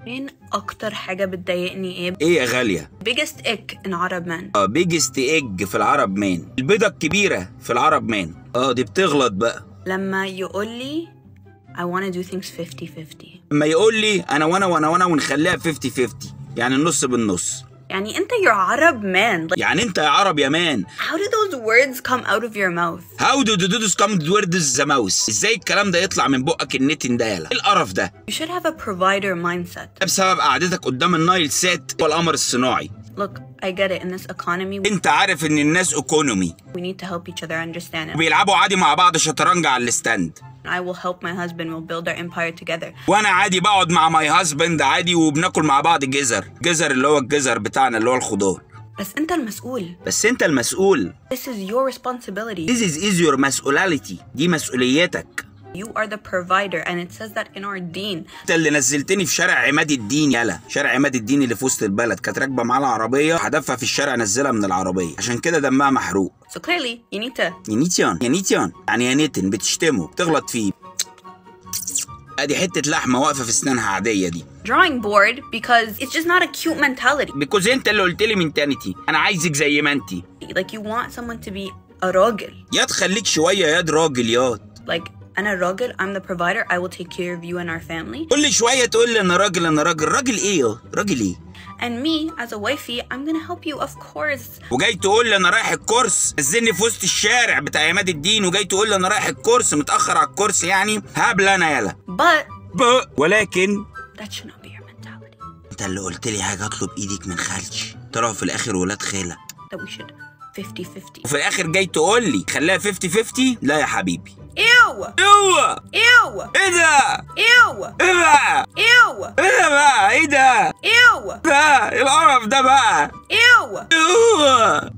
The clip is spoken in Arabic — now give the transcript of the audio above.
مين أكتر حاجة بتضايقني إيه؟ ايه يا غالية؟ biggest ick in Arab men. بيجست ايج في العرب مان، البيضة الكبيرة في العرب مان. دي بتغلط بقى. لما يقولي I wanna do things 50-50. لما يقول لي انا وانا ونخليها 50-50، يعني النص بالنص. يعني أنت you're Arab man. يعني انت يا عرب يا مان. How do those words come out of your mouth? How do those come words the mouse؟ ازاي الكلام ده يطلع من بقك النتن ده؟ يالا ايه القرف ده؟ You should have a provider mindset. بسبب قعدتك قدام النايل سات والقمر الصناعي. Look, I get it. In this economy, انت عارف ان الناس ايكونومي we need to help each other understand it. وبيلعبوا عادي مع بعض شطرنج على الستاند. I will help my husband. We'll build our empire together. وانا عادي بقعد مع ماي هازبند عادي وبناكل مع بعض جزر اللي هو الجزر بتاعنا اللي هو الخضار. بس أنت المسؤول. بس انت المسؤول. This is your responsibility. This is your مسؤوليتي، دي مسؤوليتك. You are the provider and it says that in our deen. انت اللي نزلتني في شارع عماد الدين. يالا شارع عماد الدين اللي في وسط البلد، كانت راكبه معاها العربيه، هدفها في الشارع نزلها من العربيه، عشان كده دمها محروق. So clearly you need to. يا نيتيان يعني يا نتن بتشتمه بتغلط فيه. ادي حته لحمه واقفه في اسنانها عاديه دي. Drawing board because it's just not a cute mentality. بيكوز انت اللي قلت لي منتاليتي، انا عايزك زي ما انت. Like you want someone to be a راجل. ياد خليك شويه ياد راجل ياد. Like أنا راجل. I'm the provider. I will take care of you and our family. كل شويه تقول لي انا راجل راجل ايه يا راجل ايه؟ And me as a wifey, I'm gonna help you of course. وجاي تقول لي انا رايح الكورس، نزلني في وسط الشارع بتاع عماد الدين وجاي تقول لي انا رايح الكورس، متاخر على الكورس يعني هبل انا يالا. ولكن that should not be your mentality. انت اللي قلت لي حاجه اطلب ايدك من خالتي، طلعوا في الاخر ولاد خاله. That we should 50-50. وفي الاخر جاي تقول لي خليها 50-50. لا يا حبيبي. Ew! ايوه Ew! ايه ده؟ Ew! ايه بقى؟ Ew! ايه ده بقى؟ ايه ده؟ Ew! ده القرف ده بقى؟ Ew! ايوه